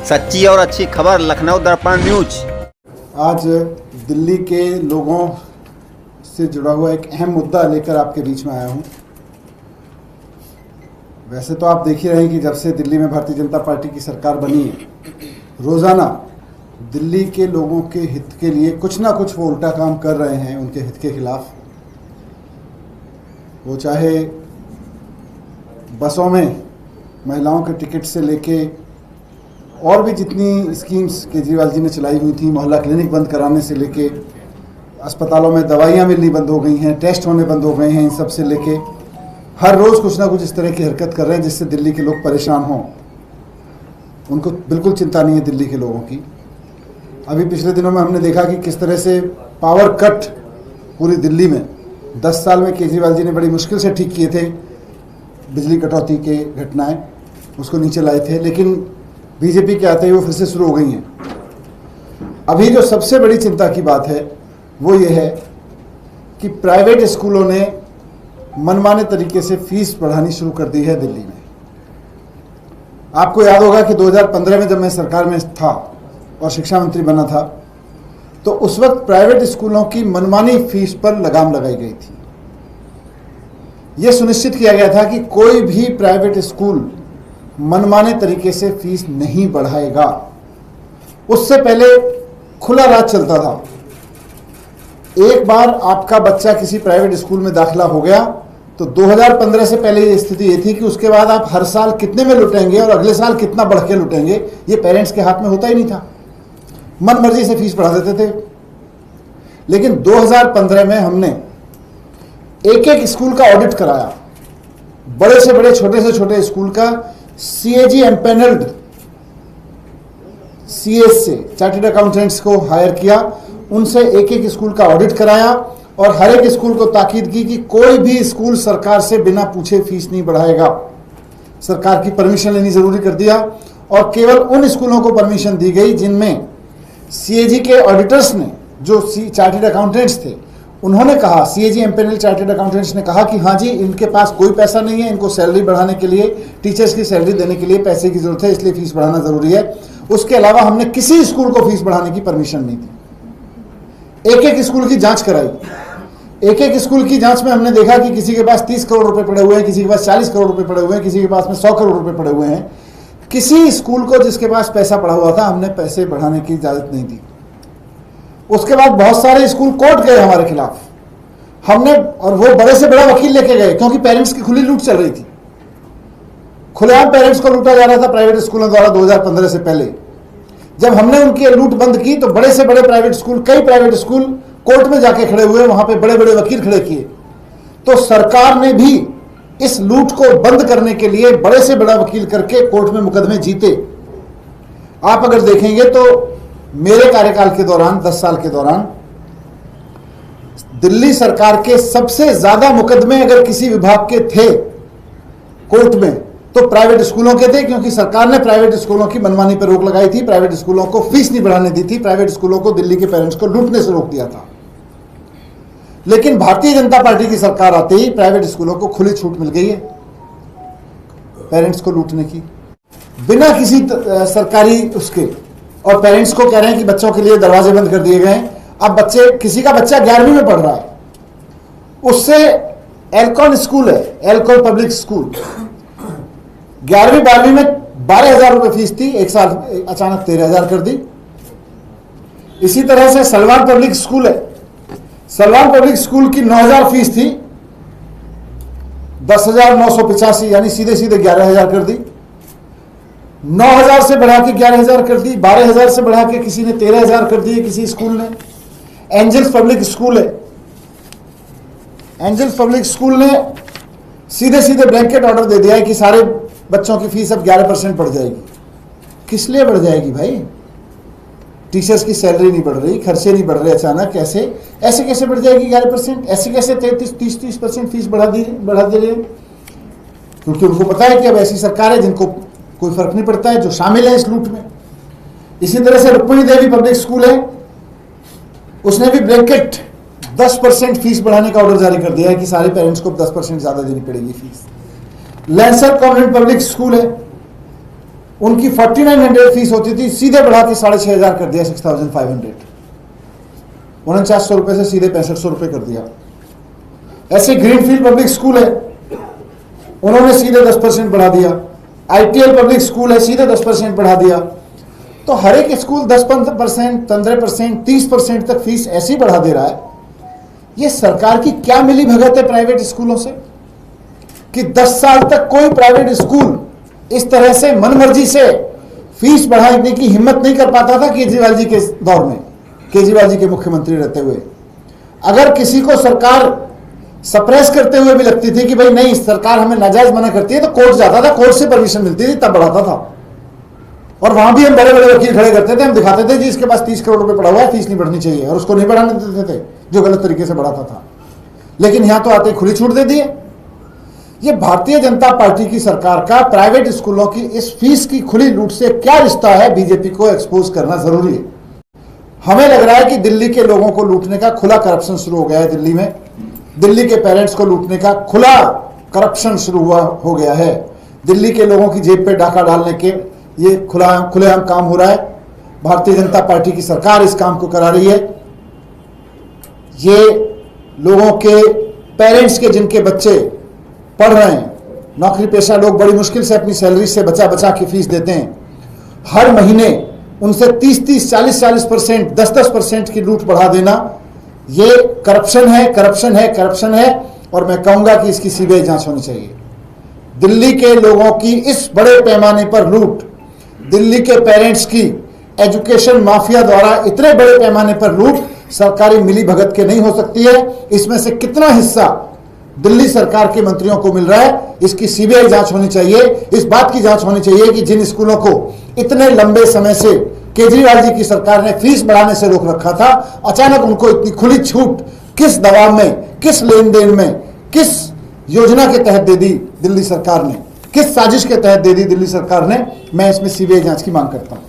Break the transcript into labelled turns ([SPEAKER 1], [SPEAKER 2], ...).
[SPEAKER 1] सच्ची और अच्छी खबर लखनऊ दर्पण न्यूज।
[SPEAKER 2] आज दिल्ली के लोगों से जुड़ा हुआ एक अहम मुद्दा लेकर आपके बीच में आया हूं। वैसे तो आप देख ही रहे हैं कि जब से दिल्ली में भारतीय जनता पार्टी की सरकार बनी है, रोज़ाना दिल्ली के लोगों के हित के लिए कुछ ना कुछ वो उल्टा काम कर रहे हैं, उनके हित के खिलाफ। वो चाहे बसों में महिलाओं के टिकट से लेके और भी जितनी स्कीम्स केजरीवाल जी ने चलाई हुई थी, मोहल्ला क्लिनिक बंद कराने से लेके अस्पतालों में दवाइयाँ मिलनी बंद हो गई हैं, टेस्ट होने बंद हो गए हैं, इन सब से लेके हर रोज़ कुछ ना कुछ इस तरह की हरकत कर रहे हैं जिससे दिल्ली के लोग परेशान हों। उनको बिल्कुल चिंता नहीं है दिल्ली के लोगों की। अभी पिछले दिनों में हमने देखा कि किस तरह से पावर कट पूरी दिल्ली में 10 साल में केजरीवाल जी ने बड़ी मुश्किल से ठीक किए थे। बिजली कटौती के घटनाएं उसको नीचे लाए थे, लेकिन बीजेपी के आते ही वो फिर से शुरू हो गई हैं। अभी जो सबसे बड़ी चिंता की बात है वो ये है कि प्राइवेट स्कूलों ने मनमाने तरीके से फीस बढ़ानी शुरू कर दी है दिल्ली में। आपको याद होगा कि 2015 में जब मैं सरकार में था और शिक्षा मंत्री बना था, तो उस वक्त प्राइवेट स्कूलों की मनमानी फीस पर लगाम लगाई गई थी। यह सुनिश्चित किया गया था कि कोई भी प्राइवेट स्कूल मनमाने तरीके से फीस नहीं बढ़ाएगा। उससे पहले खुला राज चलता था। एक बार आपका बच्चा किसी प्राइवेट स्कूल में दाखिला हो गया तो 2015 से पहले ये स्थिति ये थी कि उसके बाद आप हर साल कितने में लुटेंगे और अगले साल कितना बढ़ के लुटेंगे, ये पेरेंट्स के हाथ में होता ही नहीं था। मन मर्जी से फीस बढ़ा देते थे। लेकिन 2015 में हमने एक एक स्कूल का ऑडिट कराया, बड़े से बड़े छोटे से छोटे स्कूल का। सीएजी एम्पेनल्ड सीएस से चार्टर्ड अकाउंटेंट्स को हायर किया, उनसे एक एक स्कूल का ऑडिट कराया और हर एक स्कूल को ताकीद की कि कोई भी स्कूल सरकार से बिना पूछे फीस नहीं बढ़ाएगा। सरकार की परमिशन लेनी जरूरी कर दिया और केवल उन स्कूलों को परमिशन दी गई जिनमें सीएजी के ऑडिटर्स ने, जो चार्टर्ड अकाउंटेंट्स थे, उन्होंने कहा, सीएजी एम्पेनल चार्टर्ड अकाउंटेंट्स ने कहा कि हाँ जी, इनके पास कोई पैसा नहीं है, इनको सैलरी बढ़ाने के लिए, टीचर्स की सैलरी देने के लिए पैसे की जरूरत है, इसलिए फीस बढ़ाना जरूरी है। उसके अलावा हमने किसी स्कूल को फीस बढ़ाने की परमिशन नहीं दी। एक एक स्कूल की जांच कराई। एक एक स्कूल की जांच में हमने देखा कि किसी के पास 30 करोड़ रुपए पड़े हुए हैं, किसी के पास 40 करोड़ रुपए पड़े हुए हैं, किसी के पास में 100 करोड़ रुपए पड़े हुए हैं। किसी स्कूल को जिसके पास पैसा पड़ा हुआ था, हमने पैसे बढ़ाने की इजाजत नहीं दी। उसके बाद बहुत सारे स्कूल कोर्ट गए हमारे खिलाफ। हमने, और वो बड़े से बड़ा वकील लेके गए, क्योंकि पेरेंट्स की खुली लूट चल रही थी। खुलेआम पेरेंट्स को लूटा जा रहा था प्राइवेट स्कूलों द्वारा 2015 से पहले। जब हमने उनकी लूट बंद की तो बड़े से बड़े प्राइवेट स्कूल, कई प्राइवेट स्कूल कोर्ट में जाके खड़े हुए, वहां पे बड़े बड़े वकील खड़े किए। तो सरकार ने भी इस लूट को बंद करने के लिए बड़े से बड़ा वकील करके कोर्ट में मुकदमे जीते। आप अगर देखेंगे तो मेरे कार्यकाल के दौरान, 10 साल के दौरान, दिल्ली सरकार के सबसे ज्यादा मुकदमे अगर किसी विभाग के थे कोर्ट में तो प्राइवेट स्कूलों के थे, क्योंकि सरकार ने प्राइवेट स्कूलों की मनमानी पर रोक लगाई थी, प्राइवेट स्कूलों को फीस नहीं बढ़ाने दी थी, प्राइवेट स्कूलों को दिल्ली के पेरेंट्स को लूटने से रोक दिया था। लेकिन भारतीय जनता पार्टी की सरकार आते ही प्राइवेट स्कूलों को खुली छूट मिल गई है पेरेंट्स को लूटने की, बिना किसी सरकारी उसके। और पेरेंट्स को कह रहे हैं कि बच्चों के लिए दरवाजे बंद कर दिए गए हैं। अब किसी का बच्चा 11वीं में पढ़ रहा है, उससे एल्कॉन स्कूल है, एल्कॉन पब्लिक स्कूल, 11वीं 12वीं में 12,000 रुपए फीस थी, एक साल अचानक 13,000 कर दी। इसी तरह से सलवान पब्लिक स्कूल है, सलवान पब्लिक स्कूल की 9,000 फीस थी, 10,985 यानी सीधे सीधे 11,000 कर दी। 9,000 से बढ़ा के 11,000 कर दी। 12,000 से बढ़ा के किसी ने 13,000 कर दिए किसी स्कूल ने। एंजल्स पब्लिक स्कूल है, एंजल्स पब्लिक स्कूल ने सीधे सीधे ब्लैंकेट ऑर्डर दे दिया है कि सारे बच्चों की फीस अब 11% बढ़ जाएगी। किस लिए बढ़ जाएगी भाई? टीचर्स की सैलरी नहीं बढ़ रही, खर्चे नहीं बढ़ रहे अचानक, ऐसे कैसे बढ़ जाएगी 11%? ऐसे कैसे 30% फीस बढ़ा दे रहे? क्योंकि उनको पता है कि अब ऐसी सरकार है जिनको कोई फर्क नहीं पड़ता है, जो शामिल है इस लूट में। इसी तरह से रुक्मिणी देवी पब्लिक स्कूल है, उसने भी ब्लैंकेट 10% फीस बढ़ाने का ऑर्डर जारी कर दिया है कि सारे पेरेंट्स को 10% ज्यादा देनी पड़ेगी fees. Lancer convent public school है, उनकी 4900 फीस होती थी, सीधे बढ़ा के 6500 कर दिया, 6500। 4900 रुपए से सीधे 6500 रुपए कर दिया। ऐसे ग्रीनफील्ड पब्लिक स्कूल है, उन्होंने सीधे 10% बढ़ा दिया। ITL पब्लिक स्कूल है, सीधे 10% बढ़ा दिया। तो हर एक स्कूल 10-15%, 15%, 30% तक फीस ऐसी बढ़ा दे रहा है। ये सरकार की क्या मिली भगत है प्राइवेट स्कूलों से कि 10 साल तक कोई प्राइवेट स्कूल इस तरह से मनमर्जी से फीस बढ़ाने की हिम्मत नहीं कर पाता था केजरीवाल जी के दौर में, केजरीवाल जी के मुख्यमंत्री रहते हुए। अगर किसी को सरकार सप्रेस करते हुए भी लगती थी कि भाई नहीं सरकार हमें नाजायज मना करती है, तो कोर्ट जाता था, कोर्ट से परमिशन मिलती थी, तब बढ़ाता था। और वहां भी हम बड़े बड़े वकील खड़े करते थे, हम दिखाते थे जी इसके पास 30 करोड़ रुपए पड़ा हुआ है, फीस नहीं बढ़नी चाहिए, और उसको नहीं बढ़ाने देते थे जो गलत तरीके से बढ़ाता था। लेकिन यहां तो आते खुली छूट दे दिए। ये भारतीय जनता पार्टी की सरकार का प्राइवेट स्कूलों की इस फीस की खुली लूट से क्या रिश्ता है, बीजेपी को एक्सपोज करना जरूरी है। हमें लग रहा है कि दिल्ली के लोगों को लूटने का खुला करप्शन शुरू हो गया है। दिल्ली में दिल्ली के पेरेंट्स को लूटने का खुला करप्शन शुरू हो गया है। दिल्ली के लोगों की जेब पे डाका डालने के ये खुलेआम काम हो रहा है। भारतीय जनता पार्टी की सरकार इस काम को करा रही है। ये लोगों के पेरेंट्स के जिनके बच्चे पढ़ रहे हैं, नौकरी पेशा लोग बड़ी मुश्किल से अपनी सैलरी से बचा बचा के फीस देते हैं, हर महीने उनसे 30-30, 40-40%, 10-10% की लूट बढ़ा देना, ये करप्शन है, करप्शन है, करप्शन है। और मैं कहूंगा कि इसकी सीबीआई जांच होनी चाहिए। दिल्ली के लोगों की इस बड़े पैमाने पर लूट, दिल्ली के पेरेंट्स की एजुकेशन माफिया द्वारा इतने बड़े पैमाने पर लूट सरकारी मिली भगत के नहीं हो सकती है। इसमें से कितना हिस्सा दिल्ली सरकार के मंत्रियों को मिल रहा है, इसकी सीबीआई जांच होनी चाहिए। इस बात की जांच होनी चाहिए कि जिन स्कूलों को इतने लंबे समय से केजरीवाल जी की सरकार ने फीस बढ़ाने से रोक रखा था, अचानक उनको इतनी खुली छूट किस दबाव में, किस लेन देन में, किस योजना के तहत दे दी दिल्ली सरकार ने, किस साजिश के तहत दे दी दिल्ली सरकार ने। मैं इसमें सीबीआई जांच की मांग करता हूं।